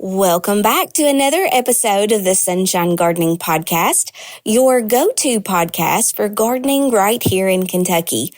Welcome back to another episode of the Sunshine Gardening Podcast, your go-to podcast for gardening right here in Kentucky.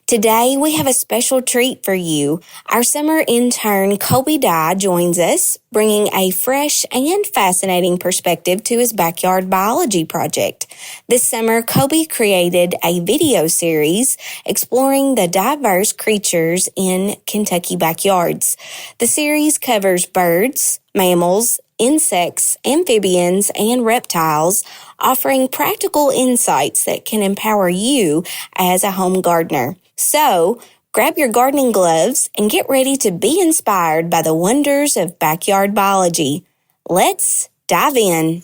Today, we have a special treat for you. Our summer intern, Colby Dye, joins us, bringing a fresh and fascinating perspective to his backyard biology project. This summer, Colby created a video series exploring the diverse creatures in Kentucky backyards. The series covers birds, mammals, insects, amphibians, and reptiles, offering practical insights that can empower you as a home gardener. So, grab your gardening gloves and get ready to be inspired by the wonders of backyard biology. Let's dive in.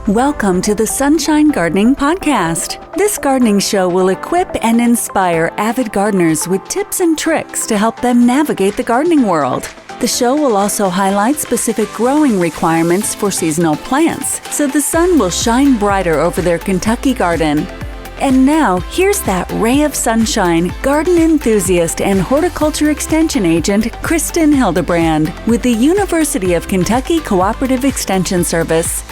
Welcome to the Sunshine Gardening Podcast. This gardening show will equip and inspire avid gardeners with tips and tricks to help them navigate the gardening world. The show will also highlight specific growing requirements for seasonal plants, so the sun will shine brighter over their Kentucky garden. And now, here's that ray of sunshine, garden enthusiast and horticulture extension agent, Kristin Hildabrand, with the University of Kentucky Cooperative Extension Service.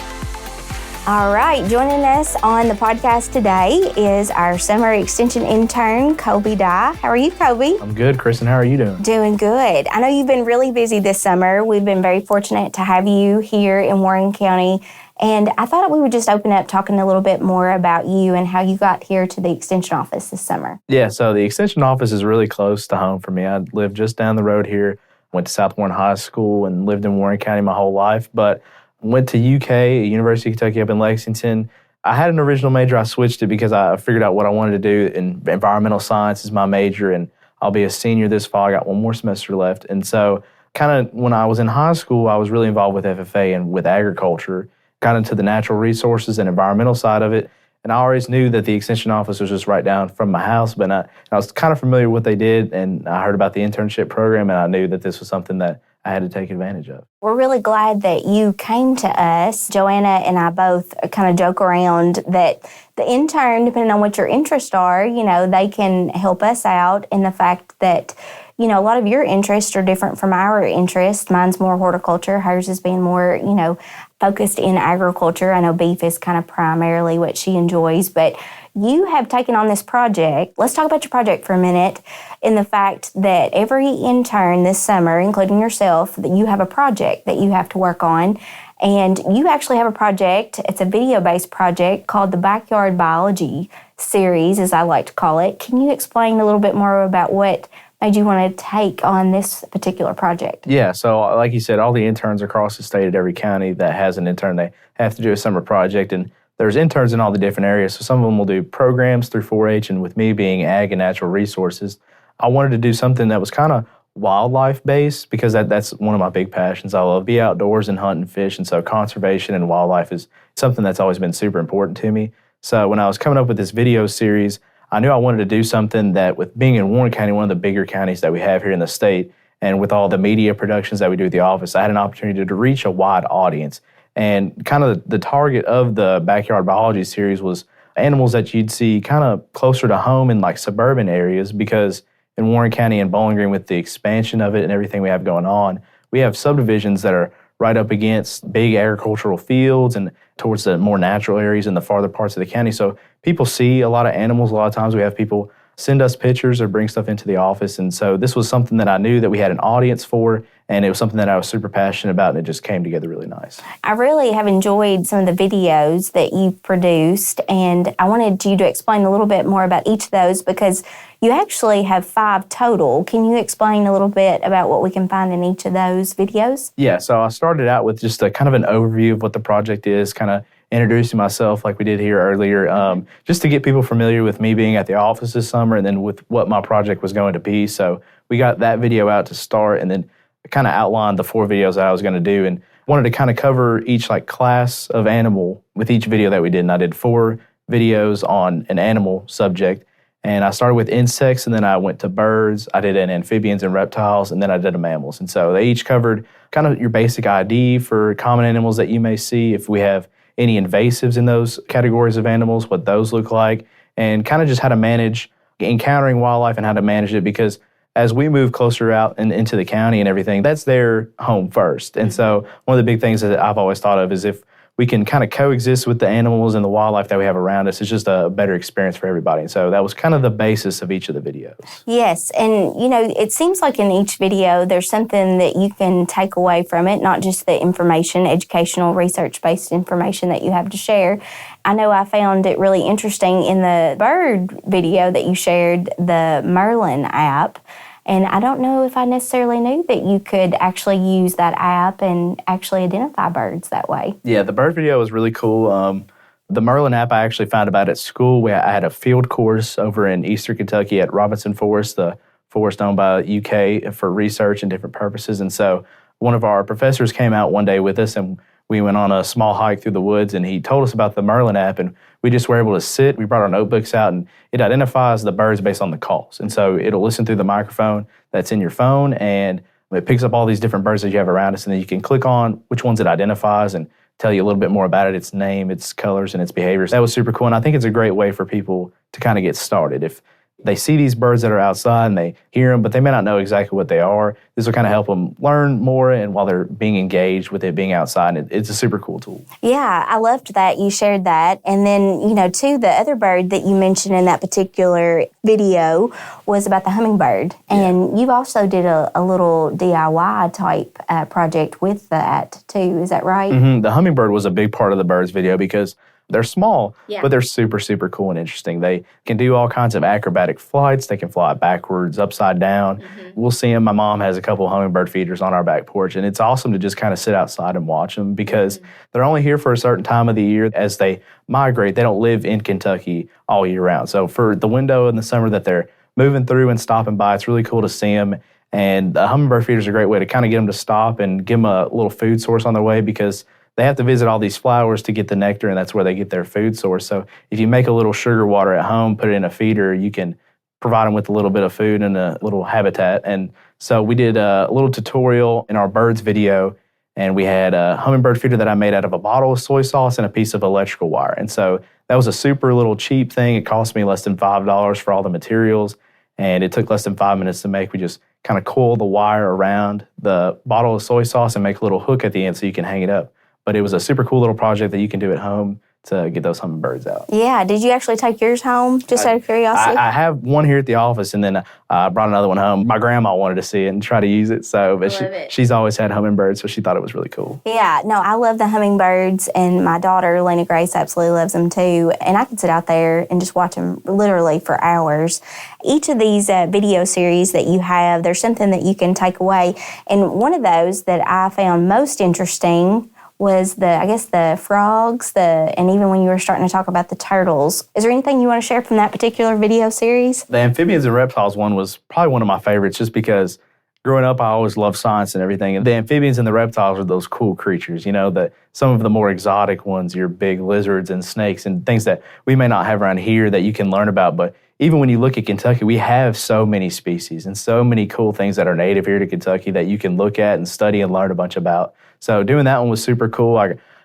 All right, joining us on the podcast today is our summer extension intern, Colby Dye. How are you, Colby? I'm good, Kristin. How are you doing? Doing good. I know you've been really busy this summer. We've been very fortunate to have you here in Warren County. And I thought we would just open up talking a little bit more about you and how you got here to the Extension office this summer. Yeah, so the Extension office is really close to home for me. I live just down the road here. Went to South Warren High School and lived in Warren County my whole life, but went to UK, University of Kentucky up in Lexington. I had an original major. I switched it because I figured out what I wanted to do, and environmental science is my major, and I'll be a senior this fall. I got one more semester left. And so kind of when I was in high school, I was really involved with FFA and with agriculture, got into the natural resources and environmental side of it. And I always knew that the Extension office was just right down from my house, but I was kind of familiar with what they did, and I heard about the internship program, and I knew that this was something that I had to take advantage of. We're really glad that you came to us. Joanna and I both kind of joke around that the intern, depending on what your interests are, they can help us out in the fact that a lot of your interests are different from our interests. Mine's more horticulture. Hers is being more, focused in agriculture. I know beef is kind of primarily what she enjoys, but you have taken on this project. Let's talk about your project for a minute, in the fact that every intern this summer, including yourself, that you have a project that you have to work on. And you actually have a project, it's a video-based project called the Backyard Biology Series, as I like to call it. Can you explain a little bit more about what made you want to take on this particular project? Yeah, so like you said, all the interns across the state at every county that has an intern, they have to do a summer project, and there's interns in all the different areas. So some of them will do programs through 4-H, and with me being ag and natural resources, I wanted to do something that was kind of wildlife-based, because that's one of my big passions. I love be outdoors and hunt and fish, and so conservation and wildlife is something that's always been super important to me. So when I was coming up with this video series, I knew I wanted to do something that, with being in Warren County, one of the bigger counties that we have here in the state, and with all the media productions that we do at the office, I had an opportunity to reach a wide audience. And kind of the target of the Backyard Biology series was animals that you'd see kind of closer to home in like suburban areas, because in Warren County and Bowling Green, with the expansion of it and everything we have going on, we have subdivisions that are right up against big agricultural fields and towards the more natural areas in the farther parts of the county. So people see a lot of animals. A lot of times we have people send us pictures or bring stuff into the office. And so this was something that I knew that we had an audience for, and it was something that I was super passionate about, and it just came together really nice. I really have enjoyed some of the videos that you've produced, and I wanted you to explain a little bit more about each of those, because you actually have 5 total. Can you explain a little bit about what we can find in each of those videos? Yeah, so I started out with just a kind of an overview of what the project is, kind of introducing myself like we did here earlier, just to get people familiar with me being at the office this summer, and then with what my project was going to be. So we got that video out to start, and then kind of outlined the 4 videos that I was going to do, and wanted to kind of cover each like class of animal with each video that we did. And I did 4 videos on an animal subject, and I started with insects, and then I went to birds. I did an amphibians and reptiles, and then I did a mammals. And so they each covered kind of your basic ID for common animals that you may see, if we have any invasives in those categories of animals, what those look like, and kind of just how to manage encountering wildlife and how to manage it, because as we move closer out and into the county and everything, that's their home first. And so one of the big things that I've always thought of is if we can kind of coexist with the animals and the wildlife that we have around us, it's just a better experience for everybody. And so that was kind of the basis of each of the videos. Yes, and it seems like in each video there's something that you can take away from it, not just the information, educational, research-based information that you have to share. I know I found it really interesting in the bird video that you shared, the Merlin app. And I don't know if I necessarily knew that you could actually use that app and actually identify birds that way. Yeah, the bird video was really cool. The Merlin app I actually found about at school. I had a field course over in Eastern Kentucky at Robinson Forest, the forest owned by the UK for research and different purposes. And so one of our professors came out one day with us, and we went on a small hike through the woods, and he told us about the Merlin app, and we just were able to sit. We brought our notebooks out, and it identifies the birds based on the calls. And so it'll listen through the microphone that's in your phone, and it picks up all these different birds that you have around us, and then you can click on which ones it identifies and tell you a little bit more about it, its name, its colors, and its behaviors. That was super cool, and I think it's a great way for people to kind of get started. If they see these birds that are outside and they hear them, but they may not know exactly what they are, this will kind of help them learn more, and while they're being engaged with it being outside, it's a super cool tool. Yeah, I loved that you shared that. And then, too, the other bird that you mentioned in that particular video was about the hummingbird. And you've also did a little DIY type project with that, too. Is that right? Mm-hmm. The hummingbird was a big part of the birds video because they're small, but they're super, super cool and interesting. They can do all kinds of acrobatic flights. They can fly backwards, upside down. We'll see them. My mom has a couple of hummingbird feeders on our back porch, and it's awesome to just kind of sit outside and watch them because they're only here for a certain time of the year. As they migrate, they don't live in Kentucky all year round. So for the window in the summer that they're moving through and stopping by, it's really cool to see them. And the hummingbird feeder is a great way to kind of get them to stop and give them a little food source on their way because they have to visit all these flowers to get the nectar, and that's where they get their food source. So if you make a little sugar water at home, put it in a feeder, you can provide them with a little bit of food and a little habitat. And so we did a little tutorial in our birds video, and we had a hummingbird feeder that I made out of a bottle of soy sauce and a piece of electrical wire. And so that was a super little cheap thing. It cost me less than $5 for all the materials, and it took less than 5 minutes to make. We just kind of coil the wire around the bottle of soy sauce and make a little hook at the end so you can hang it up. But it was a super cool little project that you can do at home to get those hummingbirds out. Yeah. Did you actually take yours home, just out of curiosity? I have one here at the office, and then I brought another one home. My grandma wanted to see it and try to use it, but she's always had hummingbirds, so she thought it was really cool. Yeah. No, I love the hummingbirds, and my daughter, Lena Grace, absolutely loves them too. And I can sit out there and just watch them literally for hours. Each of these video series that you have, there's something that you can take away. And one of those that I found most interesting was the frogs, and even when you were starting to talk about the turtles. Is there anything you want to share from that particular video series? The amphibians and reptiles one was probably one of my favorites just because growing up I always loved science and everything. And the amphibians and the reptiles are those cool creatures, some of the more exotic ones, your big lizards and snakes and things that we may not have around here that you can learn about. But even when you look at Kentucky, we have so many species and so many cool things that are native here to Kentucky that you can look at and study and learn a bunch about. So doing that one was super cool.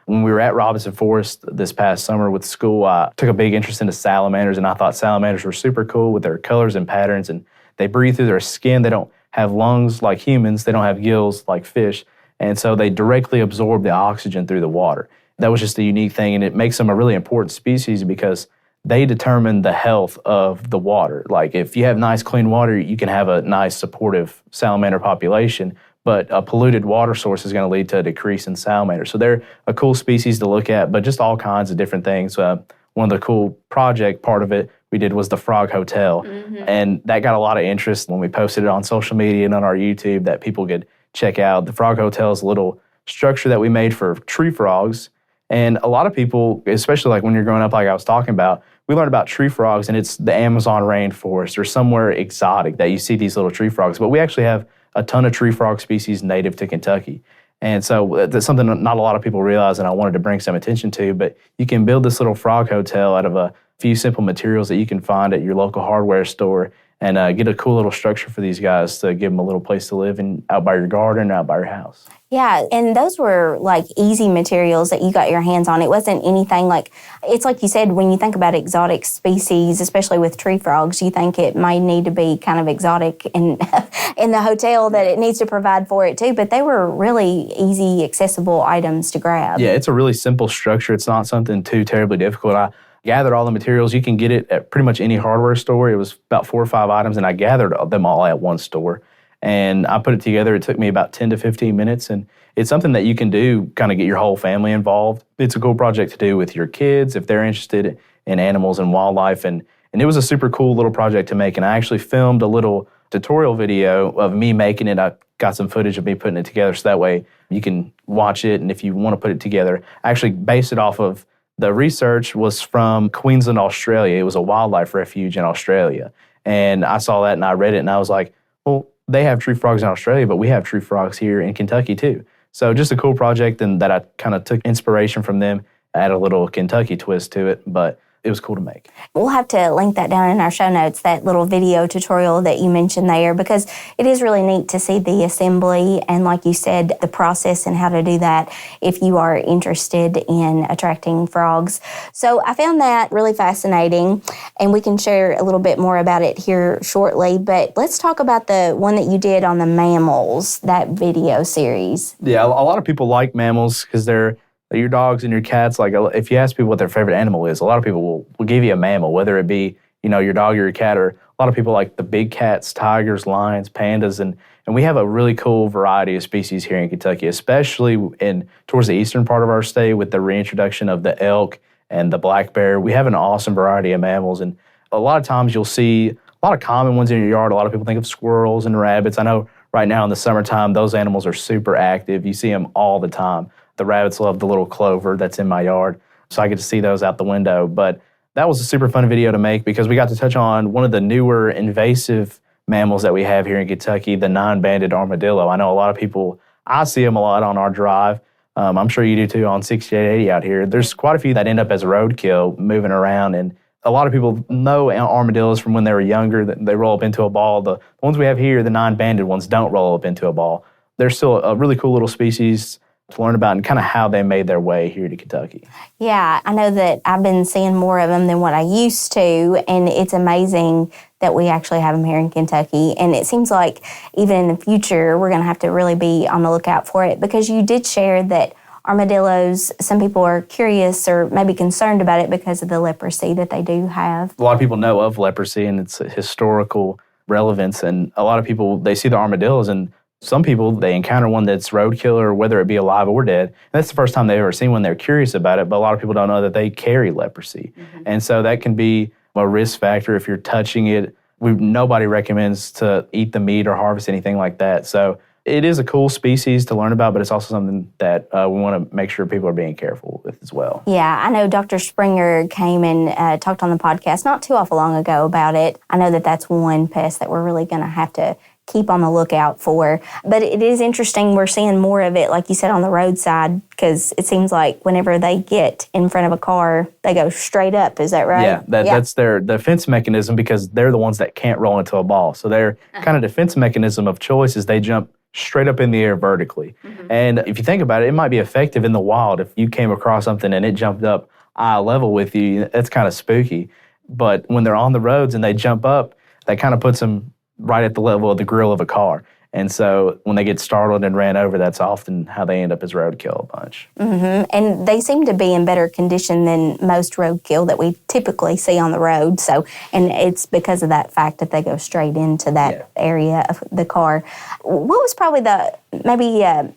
When we were at Robinson Forest this past summer with school, I took a big interest into salamanders, and I thought salamanders were super cool with their colors and patterns, and they breathe through their skin. They don't have lungs like humans. They don't have gills like fish, and so they directly absorb the oxygen through the water. That was just a unique thing, and it makes them a really important species because they determine the health of the water. Like if you have nice, clean water, you can have a nice, supportive salamander population, but a polluted water source is going to lead to a decrease in salamanders. So they're a cool species to look at, but just all kinds of different things. One of the cool project part of it we did was the Frog Hotel, and that got a lot of interest when we posted it on social media and on our YouTube that people could check out. The Frog Hotel is a little structure that we made for tree frogs, and a lot of people, especially like when you're growing up like I was talking about, we learned about tree frogs, and it's the Amazon rainforest or somewhere exotic that you see these little tree frogs, but we actually have a ton of tree frog species native to Kentucky. And so that's something that not a lot of people realize, and I wanted to bring some attention to, but you can build this little frog hotel out of a few simple materials that you can find at your local hardware store, and get a cool little structure for these guys to give them a little place to live and out by your garden or out by your house. Yeah, and those were like easy materials that you got your hands on. It wasn't anything like, it's like you said, when you think about exotic species, especially with tree frogs, you think it might need to be kind of exotic in the hotel that it needs to provide for it too, but they were really easy, accessible items to grab. Yeah, it's a really simple structure. It's not something too terribly difficult. I gathered all the materials. You can get it at pretty much any hardware store. It was about 4 or 5 items, and I gathered them all at one store. And I put it together. It took me about 10 to 15 minutes. And it's something that you can do, kind of get your whole family involved. It's a cool project to do with your kids if they're interested in animals and wildlife. And it was a super cool little project to make. And I actually filmed a little tutorial video of me making it. I got some footage of me putting it together so that way you can watch it. And if you want to put it together, I actually based it off of the research was from Queensland, Australia. It was a wildlife refuge in Australia. And I saw that and I read it and I was like, well, they have tree frogs in Australia, but we have tree frogs here in Kentucky too. So just a cool project, and that I kind of took inspiration from them, add a little Kentucky twist to it, but it was cool to make. We'll have to link that down in our show notes, that little video tutorial that you mentioned there, because it is really neat to see the assembly and, like you said, the process and how to do that if you are interested in attracting frogs. So I found that really fascinating, and we can share a little bit more about it here shortly, but let's talk about the one that you did on the mammals, that video series. Yeah, a lot of people like mammals because they're your dogs and your cats. Like, if you ask people what their favorite animal is, a lot of people will give you a mammal, whether it be, your dog or your cat, or a lot of people like the big cats, tigers, lions, pandas, and we have a really cool variety of species here in Kentucky, especially towards the eastern part of our state with the reintroduction of the elk and the black bear. We have an awesome variety of mammals, and a lot of times you'll see a lot of common ones in your yard. A lot of people think of squirrels and rabbits. I know right now in the summertime, those animals are super active. You see them all the time. The rabbits love the little clover that's in my yard, so I get to see those out the window. But that was a super fun video to make because we got to touch on one of the newer invasive mammals that we have here in Kentucky, the 9-banded armadillo. I know a lot of people, I see them a lot on our drive. I'm sure you do too on 6880 out here. There's quite a few that end up as roadkill moving around, and a lot of people know armadillos from when they were younger, that they roll up into a ball. The ones we have here, the 9-banded ones, don't roll up into a ball. They're still a really cool little species to learn about and kind of how they made their way here to Kentucky. Yeah, I know that I've been seeing more of them than what I used to, and it's amazing that we actually have them here in Kentucky. And it seems like even in the future, we're going to have to really be on the lookout for it, because you did share that armadillos, some people are curious or maybe concerned about it because of the leprosy that they do have. A lot of people know of leprosy and its historical relevance, and a lot of people, they see the armadillos, and some people, they encounter one that's roadkill, or whether it be alive or dead. And that's the first time they've ever seen one. They're curious about it, but a lot of people don't know that they carry leprosy. Mm-hmm. And so that can be a risk factor if you're touching it. Nobody recommends to eat the meat or harvest anything like that. So it is a cool species to learn about, but it's also something that we want to make sure people are being careful with as well. Yeah, I know Dr. Springer came and talked on the podcast not too awful long ago about it. I know that that's one pest that we're really going to have to keep on the lookout for. But it is interesting, we're seeing more of it, like you said, on the roadside, because it seems like whenever they get in front of a car, they go straight up. Is that right? Yeah, that's their defense mechanism, because they're the ones that can't roll into a ball. So their kind of defense mechanism of choice is they jump straight up in the air vertically. Mm-hmm. And if you think about it, it might be effective in the wild. If you came across something and it jumped up eye level with you, that's kind of spooky. But when they're on the roads and they jump up, that kind of puts them right at the level of the grill of a car. And so when they get startled and ran over, that's often how they end up as roadkill a bunch. Mm-hmm. And they seem to be in better condition than most roadkill that we typically see on the road. So, and it's because of that fact that they go straight into that area of the car. What was probably I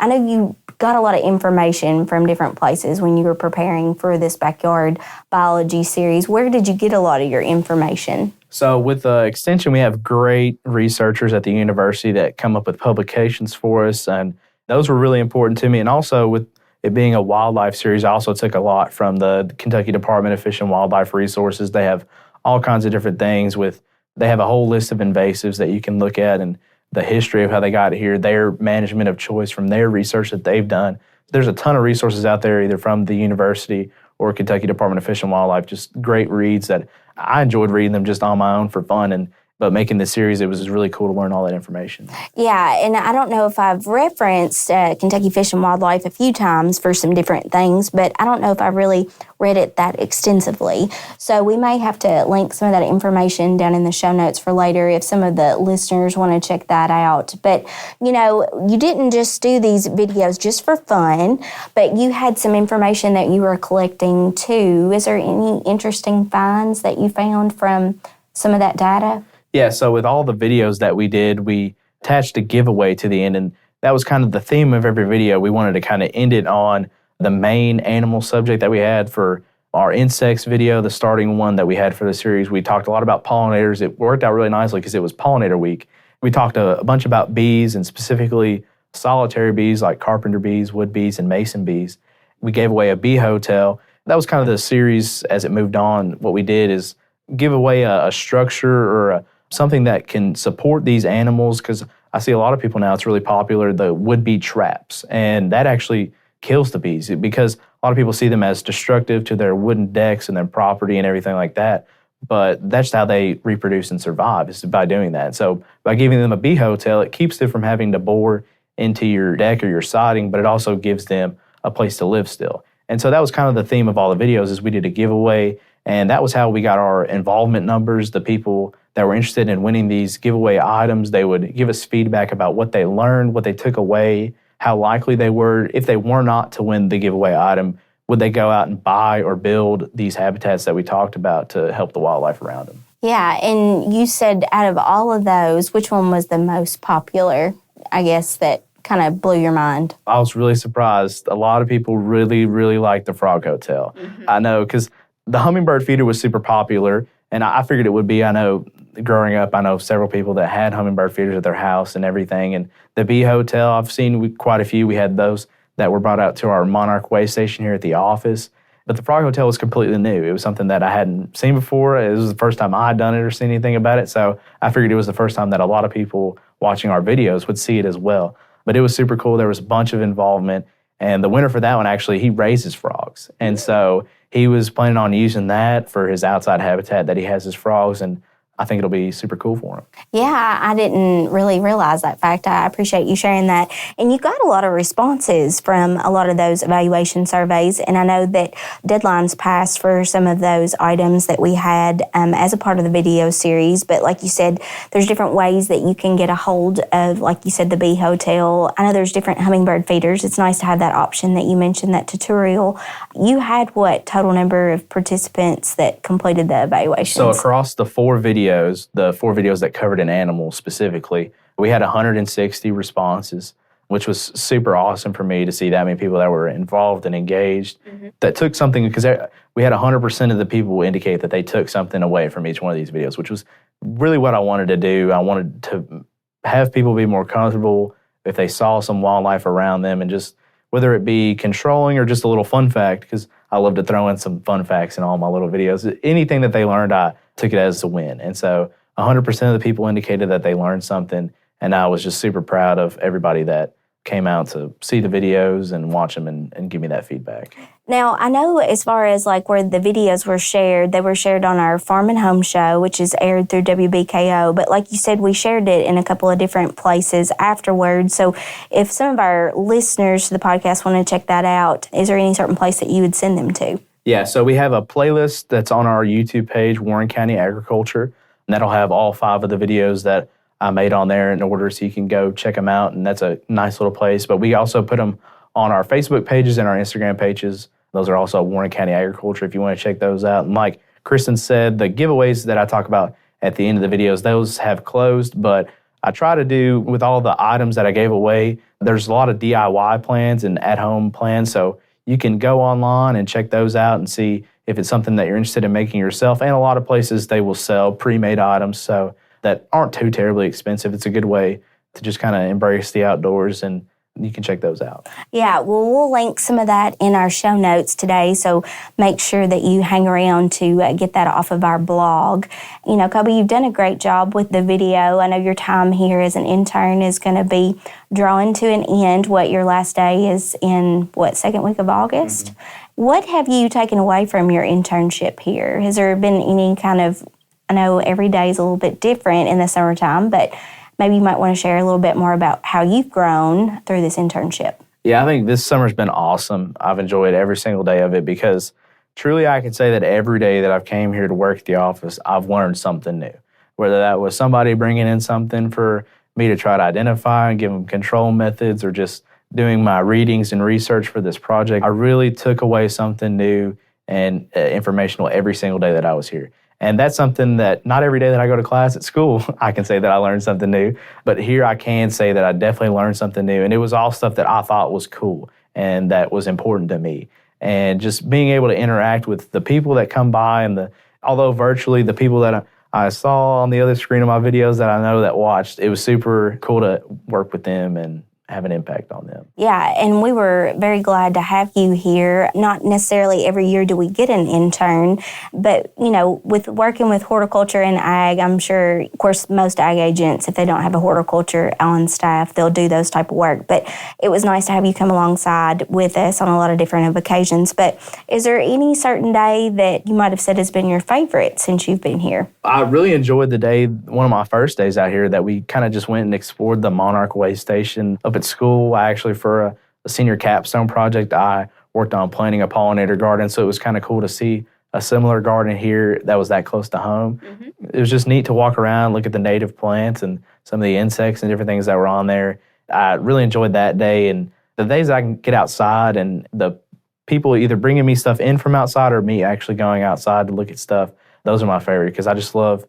know you got a lot of information from different places when you were preparing for this backyard biology series. Where did you get a lot of your information? So with Extension, we have great researchers at the university that come up with publications for us, and those were really important to me. And also with it being a wildlife series, I also took a lot from the Kentucky Department of Fish and Wildlife Resources. They have all kinds of different things. They have a whole list of invasives that you can look at, and the history of how they got here, their management of choice from their research that they've done. There's a ton of resources out there, either from the university or Kentucky Department of Fish and Wildlife, just great reads that I enjoyed reading them just on my own for fun. And But making this series, it was really cool to learn all that information. Yeah, and I don't know if I've referenced Kentucky Fish and Wildlife a few times for some different things, but I don't know if I really read it that extensively. So we may have to link some of that information down in the show notes for later if some of the listeners want to check that out. But, you didn't just do these videos just for fun, but you had some information that you were collecting too. Is there any interesting finds that you found from some of that data? Yeah, so with all the videos that we did, we attached a giveaway to the end, and that was kind of the theme of every video. We wanted to kind of end it on the main animal subject that we had for our insects video, the starting one that we had for the series. We talked a lot about pollinators. It worked out really nicely because it was pollinator week. We talked a bunch about bees, and specifically solitary bees like carpenter bees, wood bees, and mason bees. We gave away a bee hotel. That was kind of the series as it moved on. What we did is give away a structure or something that can support these animals, because I see a lot of people now, it's really popular, the wood bee traps, and that actually kills the bees because a lot of people see them as destructive to their wooden decks and their property and everything like that, but that's how they reproduce and survive, is by doing that. So by giving them a bee hotel, it keeps them from having to bore into your deck or your siding, but it also gives them a place to live still. And so that was kind of the theme of all the videos, is we did a giveaway, and that was how we got our involvement numbers. The people that were interested in winning these giveaway items, they would give us feedback about what they learned, what they took away, how likely they were. If they were not to win the giveaway item, would they go out and buy or build these habitats that we talked about to help the wildlife around them? Yeah, and you said out of all of those, which one was the most popular, I guess, that kind of blew your mind? I was really surprised. A lot of people really, really liked the frog hotel. Mm-hmm. I know, because the hummingbird feeder was super popular, and I figured it would be. I know growing up, I know several people that had hummingbird feeders at their house and everything. And the bee hotel, I've seen quite a few. We had those that were brought out to our Monarch Way station here at the office. But the frog hotel was completely new. It was something that I hadn't seen before. It was the first time I had done it or seen anything about it. So I figured it was the first time that a lot of people watching our videos would see it as well. But it was super cool. There was a bunch of involvement. And the winner for that one, actually, he raises frogs. And so he was planning on using that for his outside habitat that he has his frogs. And I think it'll be super cool for him. Yeah, I didn't really realize that fact. I appreciate you sharing that. And you got a lot of responses from a lot of those evaluation surveys. And I know that deadlines passed for some of those items that we had as a part of the video series. But like you said, there's different ways that you can get a hold of, like you said, the bee hotel. I know there's different hummingbird feeders. It's nice to have that option that you mentioned, that tutorial. You had what total number of participants that completed the evaluations? So across the four videos that covered an animal specifically, we had 160 responses, which was super awesome for me to see that many people that were involved and engaged, that took something, because we had 100% of the people indicate that they took something away from each one of these videos, which was really what I wanted to do. I wanted to have people be more comfortable if they saw some wildlife around them, and just whether it be controlling or just a little fun fact, because I love to throw in some fun facts in all my little videos. Anything that they learned, I took it as a win. And so 100% of the people indicated that they learned something, and I was just super proud of everybody that came out to see the videos and watch them and give me that feedback. Now, I know as far as like where the videos were shared, they were shared on our Farm and Home show, which is aired through WBKO. But like you said, we shared it in a couple of different places afterwards. So if some of our listeners to the podcast want to check that out, is there any certain place that you would send them to? Yeah, so we have a playlist that's on our YouTube page, Warren County Agriculture, and that'll have all 5 of the videos that I made on there in order, so you can go check them out, and that's a nice little place. But we also put them on our Facebook pages and our Instagram pages. Those are also Warren County Agriculture if you want to check those out. And like Kristin said, the giveaways that I talk about at the end of the videos, those have closed, but I try to do with all the items that I gave away, there's a lot of DIY plans and at-home plans, so you can go online and check those out and see if it's something that you're interested in making yourself. And a lot of places, they will sell pre-made items so that aren't too terribly expensive. It's a good way to just kind of embrace the outdoors, and you can check those out. Yeah, well, we'll link some of that in our show notes today, so make sure that you hang around to get that off of our blog. You know, Colby, you've done a great job with the video. I know your time here as an intern is going to be drawing to an end. Your last day is in, second week of August? Mm-hmm. What have you taken away from your internship here? Has there been any kind of I know every day is a little bit different in the summertime, but maybe you might want to share a little bit more about how you've grown through this internship. Yeah, I think this summer's been awesome. I've enjoyed every single day of it because truly I can say that every day that I've came here to work at the office, I've learned something new. Whether that was somebody bringing in something for me to try to identify and give them control methods, or just doing my readings and research for this project, I really took away something new and informational every single day that I was here. And that's something that not every day that I go to class at school, I can say that I learned something new. But here I can say that I definitely learned something new. And it was all stuff that I thought was cool and that was important to me. And just being able to interact with the people that come by, and although virtually the people that I saw on the other screen of my videos that I know that watched, it was super cool to work with them and have an impact on them. Yeah, and we were very glad to have you here. Not necessarily every year do we get an intern, but, with working with horticulture and ag, I'm sure, of course, most ag agents, if they don't have a horticulture on staff, they'll do those type of work. But it was nice to have you come alongside with us on a lot of different occasions. But is there any certain day that you might have said has been your favorite since you've been here? I really enjoyed the day, one of my first days out here, that we kind of just went and explored the Monarch Way Station up at school. Actually, for a senior capstone project, I worked on planting a pollinator garden, so it was kind of cool to see a similar garden here that was that close to home. Mm-hmm. It was just neat to walk around, look at the native plants and some of the insects and different things that were on there. I really enjoyed that day, and the days I can get outside and the people either bringing me stuff in from outside or me actually going outside to look at stuff, those are my favorite, because I just love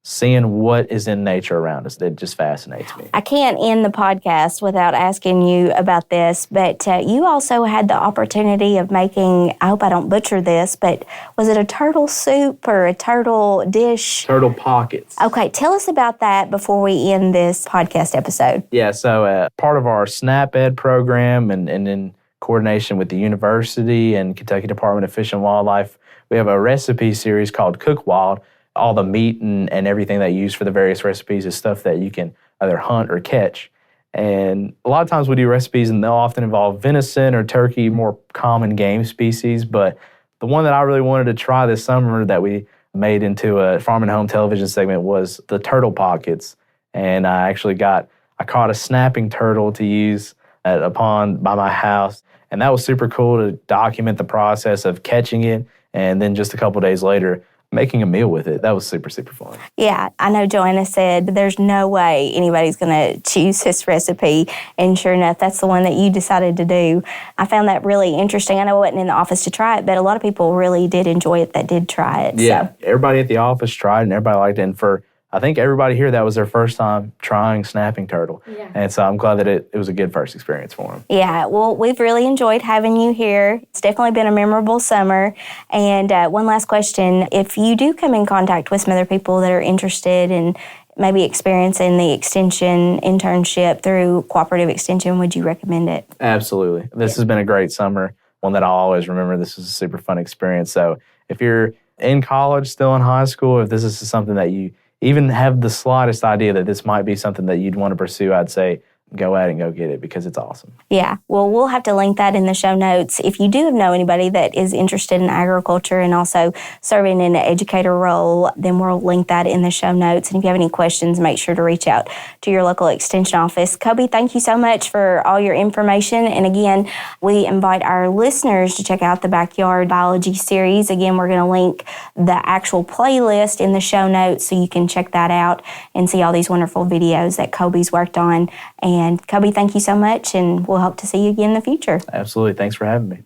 seeing what is in nature around us. It just fascinates me. I can't end the podcast without asking you about this, but you also had the opportunity of making, I hope I don't butcher this, but was it a turtle soup or a turtle dish? Turtle pockets. Okay, tell us about that before we end this podcast episode. Yeah, so part of our SNAP Ed program and in coordination with the university and Kentucky Department of Fish and Wildlife, we have a recipe series called Cook Wild. All the meat and everything that you use for the various recipes is stuff that you can either hunt or catch. And a lot of times we do recipes and they'll often involve venison or turkey, more common game species. But the one that I really wanted to try this summer that we made into a farm and home television segment was the turtle pockets. And I caught a snapping turtle to use at a pond by my house. And that was super cool to document the process of catching it. And then just a couple days later, making a meal with it. That was super, super fun. Yeah, I know Joanna said there's no way anybody's going to choose this recipe, and sure enough, that's the one that you decided to do. I found that really interesting. I know I wasn't in the office to try it, but a lot of people really did enjoy it that did try it. Yeah, so. Everybody at the office tried and everybody liked it, and I think everybody here, that was their first time trying snapping turtle. Yeah. And so I'm glad that it was a good first experience for them. Yeah, well, we've really enjoyed having you here. It's definitely been a memorable summer. And one last question. If you do come in contact with some other people that are interested in maybe experiencing the extension internship through Cooperative Extension, would you recommend it? Absolutely. This has been a great summer, one that I'll always remember. This was a super fun experience. So if you're in college, still in high school, if this is something that you even have the slightest idea that this might be something that you'd want to pursue, I'd say go out and go get it because it's awesome. Yeah, well, we'll have to link that in the show notes. If you do know anybody that is interested in agriculture and also serving in an educator role, then we'll link that in the show notes. And if you have any questions, make sure to reach out to your local extension office. Colby, thank you so much for all your information. And again, we invite our listeners to check out the Backyard Biology series. Again, we're going to link the actual playlist in the show notes so you can check that out and see all these wonderful videos that Colby's worked on. And Colby, thank you so much, and we'll hope to see you again in the future. Absolutely. Thanks for having me.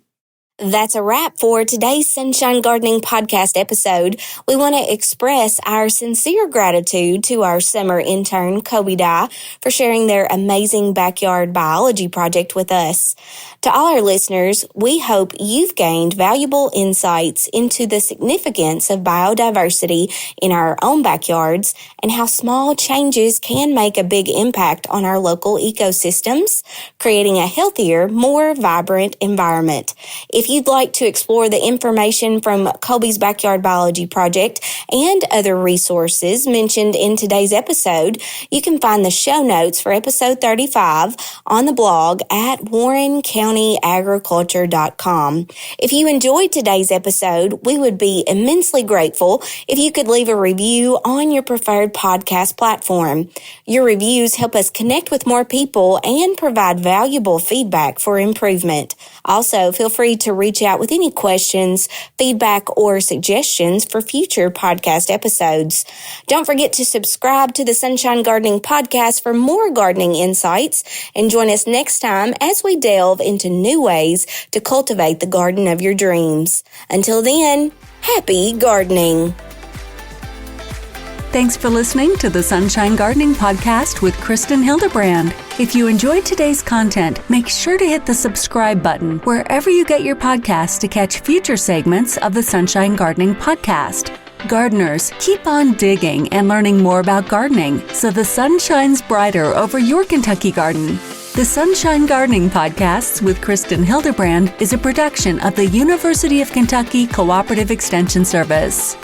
That's a wrap for today's Sunshine Gardening Podcast episode. We want to express our sincere gratitude to our summer intern, Colby Dye, for sharing their amazing backyard biology project with us. To all our listeners, we hope you've gained valuable insights into the significance of biodiversity in our own backyards and how small changes can make a big impact on our local ecosystems, creating a healthier, more vibrant environment. If If you'd like to explore the information from Colby's Backyard Biology Project and other resources mentioned in today's episode, you can find the show notes for episode 35 on the blog at warrencountyagriculture.com. If you enjoyed today's episode, we would be immensely grateful if you could leave a review on your preferred podcast platform. Your reviews help us connect with more people and provide valuable feedback for improvement. Also, feel free to reach out with any questions, feedback, or suggestions for future podcast episodes. Don't forget to subscribe to the Sunshine Gardening Podcast for more gardening insights, and join us next time as we delve into new ways to cultivate the garden of your dreams. Until then, happy gardening. Thanks for listening to the Sunshine Gardening Podcast with Kristin Hildabrand. If you enjoyed today's content, make sure to hit the subscribe button wherever you get your podcasts to catch future segments of the Sunshine Gardening Podcast. Gardeners, keep on digging and learning more about gardening so the sun shines brighter over your Kentucky garden. The Sunshine Gardening Podcasts with Kristin Hildabrand is a production of the University of Kentucky Cooperative Extension Service.